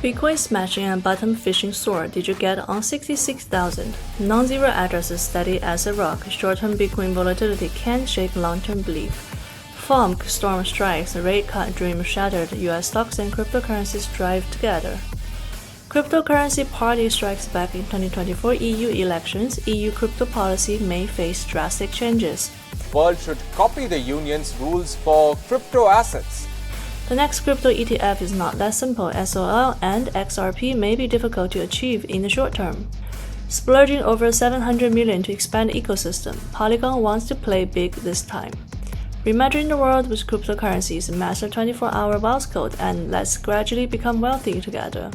Bitcoin smashing and bottom fishing soar. Did you get on 66,000? Non-zero addresses steady as a rock. Short-term Bitcoin volatility can shake long-term belief. FOMC storm strikes. Rate cut dream shattered. US stocks and cryptocurrencies drive together. Cryptocurrency party strikes back in 2024 EU elections. EU crypto policy may face drastic changes. World should copy the union's rules for crypto assets. The next crypto ETF is not that simple. SOL and XRP may be difficult to achieve in the short term. Splurging over 700 million to expand ecosystem. Polygon wants to play big this time. Reimagining the world with cryptocurrencies, master 24-hour boss code, and let's gradually become wealthy together.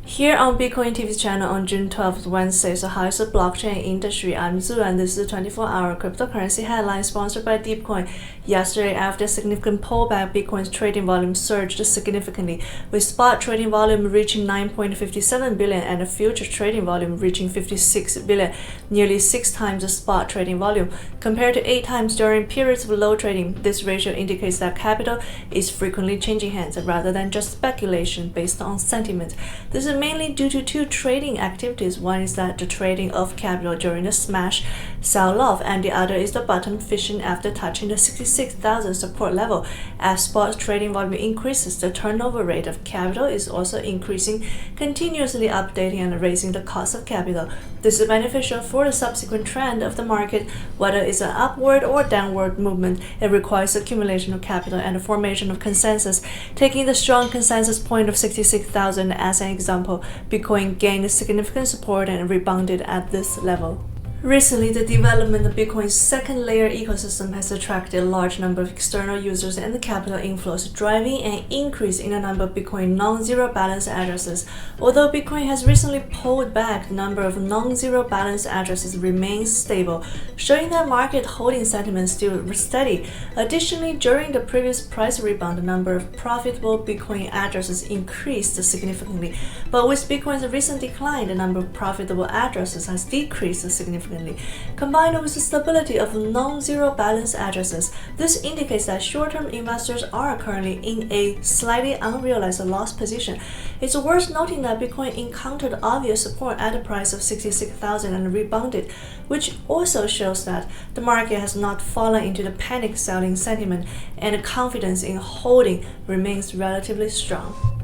Here on Bitcoin TV's channel on June 12th, Wednesday, the highest blockchain industry. I'm Zu, and this is the 24-hour cryptocurrency headline sponsored by Deepcoin. Yesterday, after a significant pullback, Bitcoin's trading volume surged significantly, with spot trading volume reaching 9.57 billion and the future trading volume reaching 56 billion, nearly 6 times the spot trading volume. Compared to 8 times during periods of low trading, this ratio indicates that capital is frequently changing hands rather than just speculation based on sentiment. This is mainly due to 2 trading activities. One is that the trading of capital during the smash sell-off, and the other is the bottom fishing after touching the 66,000 support level. As spot trading volume increases, the turnover rate of capital is also increasing, continuously updating and raising the cost of capital. This is beneficial for the subsequent trend of the market. Whether it's an upward or downward movement, it requires accumulation of capital and the formation of consensus. Taking the strong consensus point of 66,000 as an example, Bitcoin gained significant support and rebounded at this level. Recently, the development of Bitcoin's second layer ecosystem has attracted a large number of external users and capital inflows, driving an increase in the number of Bitcoin non-zero balance addresses. Although Bitcoin has recently pulled back, the number of non-zero balance addresses remains stable, showing that market holding sentiment still steady. Additionally, during the previous price rebound, the number of profitable Bitcoin addresses increased significantly. But with Bitcoin's recent decline, the number of profitable addresses has decreased significantly. Combined with the stability of non-zero balance addresses, this indicates that short-term investors are currently in a slightly unrealized loss position. It's worth noting that Bitcoin encountered obvious support at the price of 66,000 and rebounded, which also shows that the market has not fallen into the panic selling sentiment and confidence in holding remains relatively strong.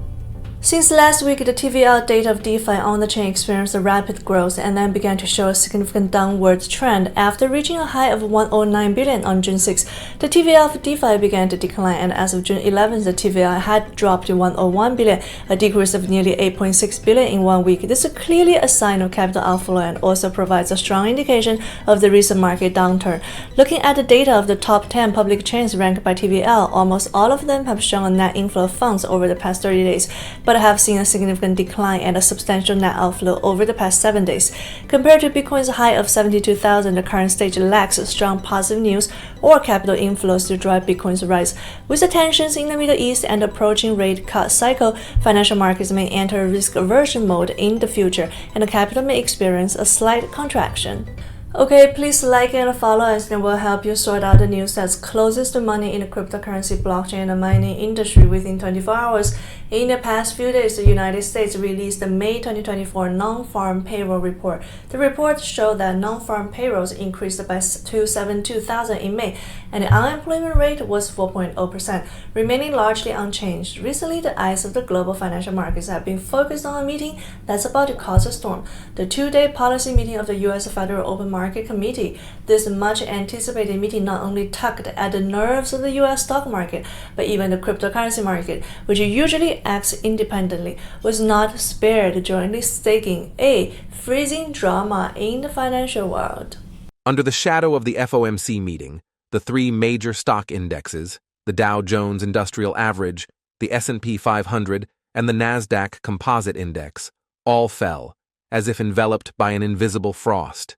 Since last week, the TVL data of DeFi on the chain experienced a rapid growth and then began to show a significant downward trend. After reaching a high of 109 billion on June 6, the TVL of DeFi began to decline, and as of June 11, the TVL had dropped to 101 billion, a decrease of nearly 8.6 billion in 1 week. This is clearly a sign of capital outflow and also provides a strong indication of the recent market downturn. Looking at the data of the top 10 public chains ranked by TVL, almost all of them have shown a net inflow of funds over the past 30 days. But have seen a significant decline and a substantial net outflow over the past 7 days. Compared to Bitcoin's high of 72,000, the current stage lacks strong positive news or capital inflows to drive Bitcoin's rise. With the tensions in the Middle East and approaching rate cut cycle, financial markets may enter risk aversion mode in the future, and the capital may experience a slight contraction. Okay, please like and follow us, and we'll help you sort out the news that's closest to money in the cryptocurrency, blockchain, and mining industry within 24 hours. In the past few days, the United States released the May 2024 non-farm payroll report. The report showed that non-farm payrolls increased by 272,000 in May, and the unemployment rate was 4.0%, remaining largely unchanged. Recently, the eyes of the global financial markets have been focused on a meeting that's about to cause a storm, the 2-day policy meeting of the U.S. Federal Open Market Committee. This much anticipated meeting not only tugged at the nerves of the US stock market, but even the cryptocurrency market, which usually acts independently, was not spared, jointly staking a freezing drama in the financial world. Under the shadow of the FOMC meeting, the 3 major stock indexes, the Dow Jones Industrial Average, the S&P 500, and the Nasdaq Composite Index, all fell, as if enveloped by an invisible frost.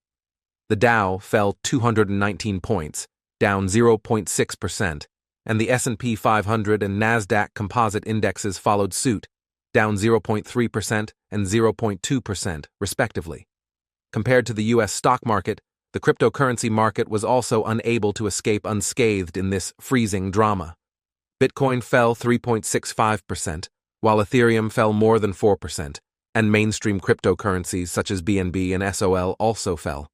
The Dow fell 219 points, down 0.6%, and the S&P 500 and Nasdaq Composite Indexes followed suit, down 0.3% and 0.2%, respectively. Compared to the U.S. stock market, the cryptocurrency market was also unable to escape unscathed in this freezing drama. Bitcoin fell 3.65%, while Ethereum fell more than 4%, and mainstream cryptocurrencies such as BNB and SOL also fell.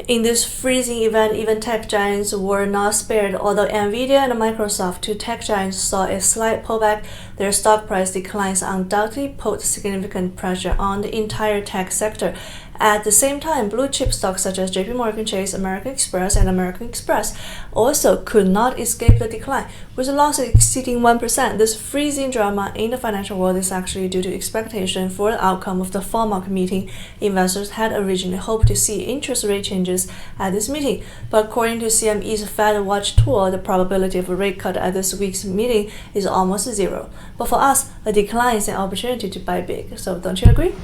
In this freezing event, even tech giants were not spared. Although Nvidia and Microsoft, two tech giants, saw a slight pullback, their stock price declines undoubtedly put significant pressure on the entire tech sector. At the same time, blue chip stocks such as JP Morgan Chase, American Express, and American Express also could not escape the decline, with losses exceeding 1%. This freezing drama in the financial world is actually due to expectation for the outcome of the fall market meeting. Investors had originally hoped to see interest rate changes at this meeting, but according to CME's Fed Watch tool, the probability of a rate cut at this week's meeting is almost zero. But for us, a decline is an opportunity to buy big. So don't you agree?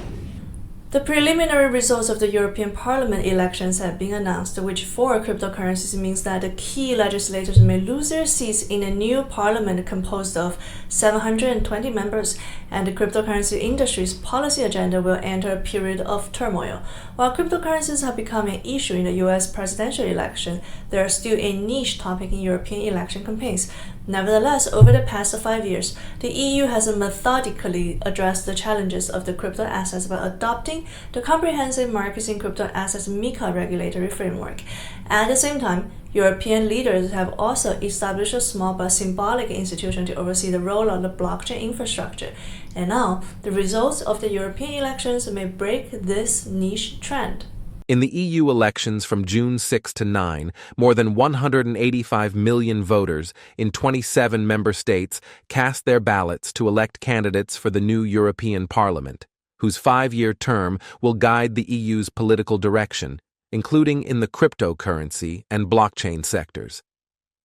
The preliminary results of the European Parliament elections have been announced, which for cryptocurrencies means that the key legislators may lose their seats in a new parliament composed of 720 members, and the cryptocurrency industry's policy agenda will enter a period of turmoil. While cryptocurrencies have become an issue in the US presidential election, they are still a niche topic in European election campaigns. Nevertheless, over the past 5 years, the EU has methodically addressed the challenges of the crypto assets by adopting the Comprehensive Markets in Crypto Assets MiCA regulatory framework. At the same time, European leaders have also established a small but symbolic institution to oversee the rollout of blockchain infrastructure. And now, the results of the European elections may break this niche trend. In the EU elections from June 6 to 9, more than 185 million voters in 27 member states cast their ballots to elect candidates for the new European Parliament, whose 5-year term will guide the EU's political direction, including in the cryptocurrency and blockchain sectors.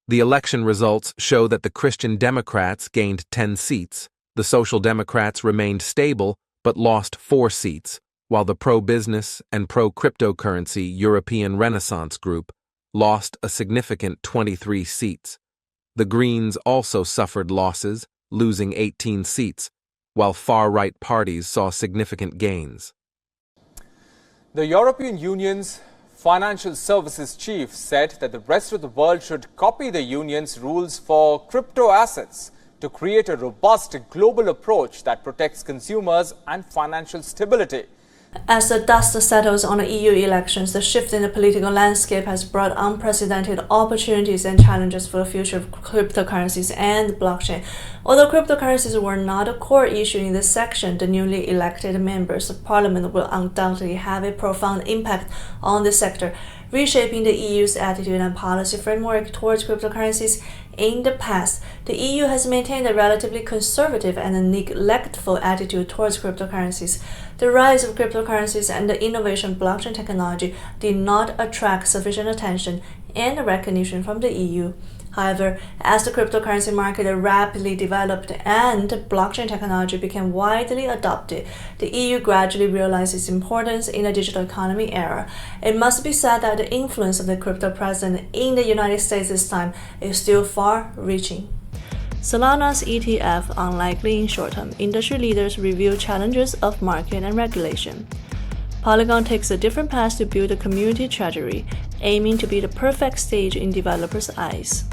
The election results show that the Christian Democrats gained 10 seats, the Social Democrats remained stable but lost 4 seats, while the pro-business and pro-cryptocurrency European Renaissance Group lost a significant 23 seats. The Greens also suffered losses, losing 18 seats, while far-right parties saw significant gains. The European Union's financial services chief said that the rest of the world should copy the Union's rules for crypto assets to create a robust global approach that protects consumers and financial stability. As the dust settles on the EU elections, the shift in the political landscape has brought unprecedented opportunities and challenges for the future of cryptocurrencies and blockchain. Although cryptocurrencies were not a core issue in this section, the newly elected members of Parliament will undoubtedly have a profound impact on the sector, reshaping the EU's attitude and policy framework towards cryptocurrencies. In the past, the EU has maintained a relatively conservative and neglectful attitude towards cryptocurrencies. The rise of cryptocurrencies and the innovation of blockchain technology did not attract sufficient attention and recognition from the EU. However, as the cryptocurrency market rapidly developed and blockchain technology became widely adopted, the EU gradually realized its importance in the digital economy era. It must be said that the influence of the crypto president in the United States this time is still far-reaching. Solana's ETF unlikely in short term. Industry leaders review challenges of market and regulation. Polygon takes a different path to build a community treasury, aiming to be the perfect stage in developers' eyes.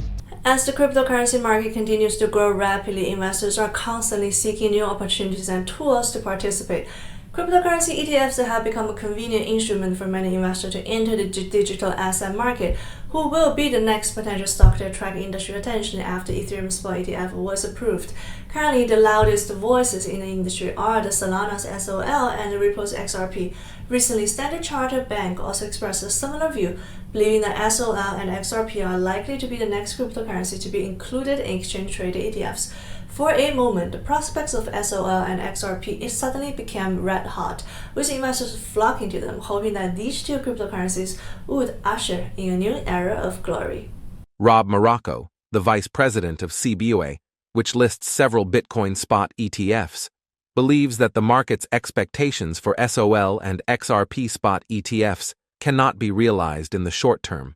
As the cryptocurrency market continues to grow rapidly, investors are constantly seeking new opportunities and tools to participate. Cryptocurrency ETFs have become a convenient instrument for many investors to enter the digital asset market, who will be the next potential stock to attract industry attention after Ethereum Spot ETF was approved. Currently, the loudest voices in the industry are the Solana's SOL and the Ripple's XRP. Recently, Standard Chartered Bank also expressed a similar view, believing that SOL and XRP are likely to be the next cryptocurrency to be included in exchange-traded ETFs. For a moment, the prospects of SOL and XRP suddenly became red hot, with investors flocking to them, hoping that these two cryptocurrencies would usher in a new era of glory. Rob Morocco, the vice president of CBOE, which lists several Bitcoin spot ETFs, believes that the market's expectations for SOL and XRP spot ETFs cannot be realized in the short term.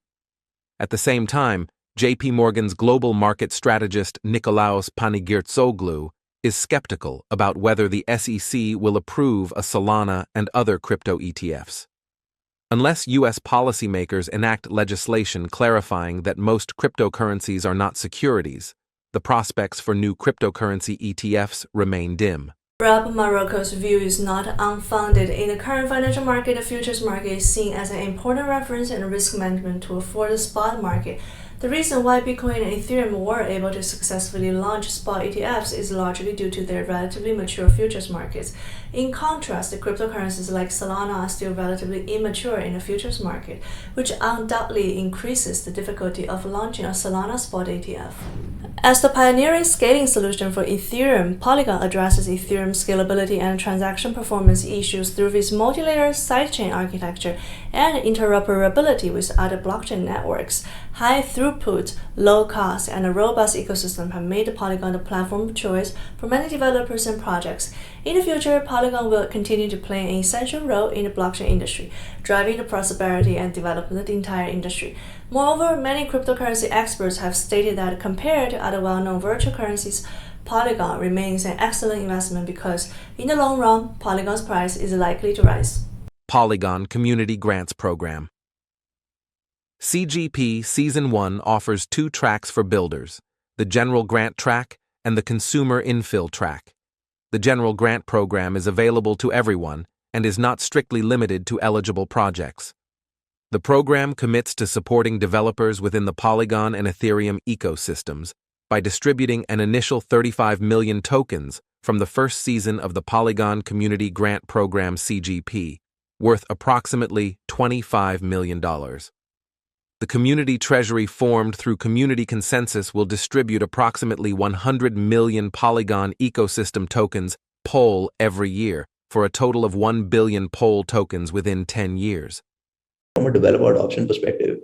At the same time, JP Morgan's global market strategist Nikolaos Panagirtsoglou is skeptical about whether the SEC will approve a Solana and other crypto ETFs. Unless U.S. policymakers enact legislation clarifying that most cryptocurrencies are not securities, the prospects for new cryptocurrency ETFs remain dim. Rob Morocco's view is not unfounded. In the current financial market, the futures market is seen as an important reference and risk management tool for the spot market. The reason why Bitcoin and Ethereum were able to successfully launch spot ETFs is largely due to their relatively mature futures markets. In contrast, the cryptocurrencies like Solana are still relatively immature in the futures market, which undoubtedly increases the difficulty of launching a Solana spot ETF. As the pioneering scaling solution for Ethereum, Polygon addresses Ethereum scalability and transaction performance issues through its multi-layer sidechain architecture and interoperability with other blockchain networks. High throughput, low cost, and a robust ecosystem have made Polygon the platform of choice for many developers and projects. In the future, Polygon will continue to play an essential role in the blockchain industry, driving the prosperity and development of the entire industry. Moreover, many cryptocurrency experts have stated that compared to other well-known virtual currencies, Polygon remains an excellent investment because, in the long run, Polygon's price is likely to rise. Polygon Community Grants Program. CGP Season 1 offers 2 tracks for builders, the General Grant Track and the Consumer Infill Track. The General Grant Program is available to everyone and is not strictly limited to eligible projects. The program commits to supporting developers within the Polygon and Ethereum ecosystems by distributing an initial 35 million tokens from the first season of the Polygon Community Grant Program CGP, worth approximately $25 million. The community treasury formed through community consensus will distribute approximately 100 million Polygon ecosystem tokens POL every year, for a total of 1 billion POL tokens within 10 years. From a developer adoption perspective,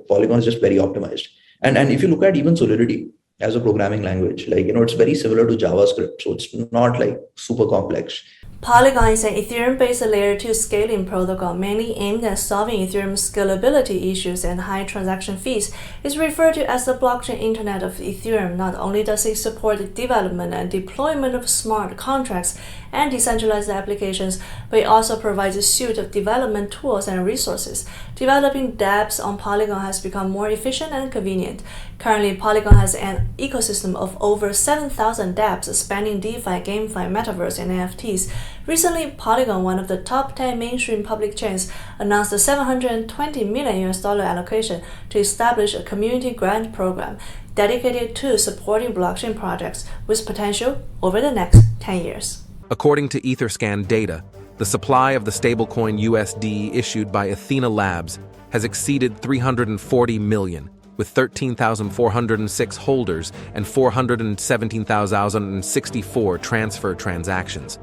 Polygon is just very optimized. And if you look at even Solidity as a programming language, it's very similar to JavaScript, so it's not super complex. Polygon is an Ethereum-based Layer 2 scaling protocol mainly aimed at solving Ethereum scalability issues and high transaction fees. It's referred to as the blockchain internet of Ethereum. Not only does it support the development and deployment of smart contracts and decentralized applications, but it also provides a suite of development tools and resources. Developing dApps on Polygon has become more efficient and convenient. Currently, Polygon has an ecosystem of over 7,000 dApps spanning DeFi, GameFi, Metaverse, and NFTs. Recently, Polygon, one of the top 10 mainstream public chains, announced a $720 million allocation to establish a community grant program dedicated to supporting blockchain projects with potential over the next 10 years. According to Etherscan data, the supply of the stablecoin USD issued by Athena Labs has exceeded 340 million, with 13,406 holders and 417,064 transfer transactions.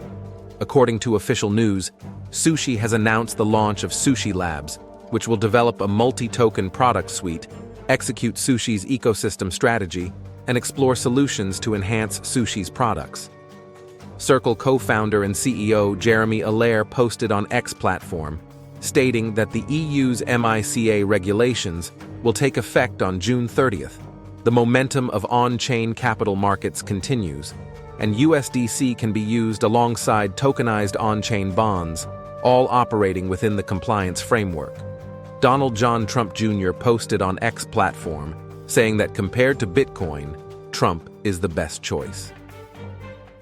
According to official news, Sushi has announced the launch of Sushi Labs, which will develop a multi-token product suite, execute Sushi's ecosystem strategy, and explore solutions to enhance Sushi's products. Circle co-founder and CEO Jeremy Allaire posted on X platform, stating that the EU's MiCA regulations will take effect on June 30th. The momentum of on-chain capital markets continues, and USDC can be used alongside tokenized on-chain bonds, all operating within the compliance framework. Donald John Trump Jr. posted on X platform, saying that compared to Bitcoin, Trump is the best choice.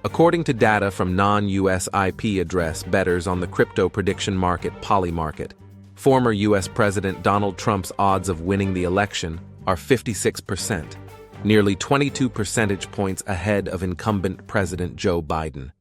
According to data from non-US IP address bettors on the crypto prediction market Polymarket, former US President Donald Trump's odds of winning the election are 56%, nearly 22 percentage points ahead of incumbent President Joe Biden.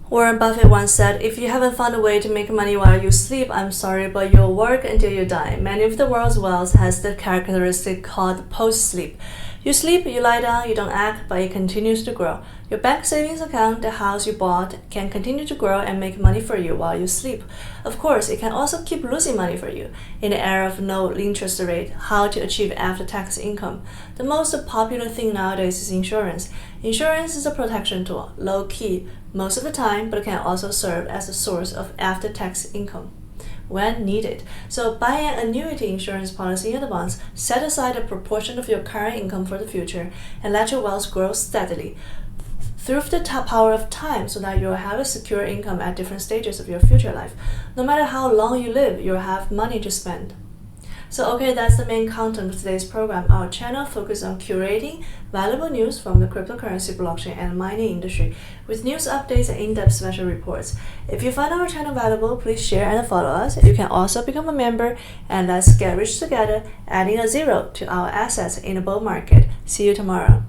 Warren Buffett once said, "If you haven't found a way to make money while you sleep, I'm sorry, but you'll work until you die." Many of the world's wealth has the characteristic called post-sleep. You sleep, you lie down, you don't act, but it continues to grow. Your bank savings account, the house you bought, can continue to grow and make money for you while you sleep. Of course, it can also keep losing money for you. In the era of no interest rate, how to achieve after-tax income? The most popular thing nowadays is insurance. Insurance is a protection tool, low-key most of the time, but it can also serve as a source of after-tax income when needed. So buy an annuity insurance policy in advance, set aside a proportion of your current income for the future, and let your wealth grow steadily through the power of time so that you'll have a secure income at different stages of your future life. No matter how long you live, you'll have money to spend. So okay, that's the main content of today's program. Our channel focuses on curating valuable news from the cryptocurrency, blockchain, and mining industry with news updates and in-depth special reports. If you find our channel valuable, please share and follow us. You can also become a member, and let's get rich together, adding a zero to our assets in the bull market. See you tomorrow.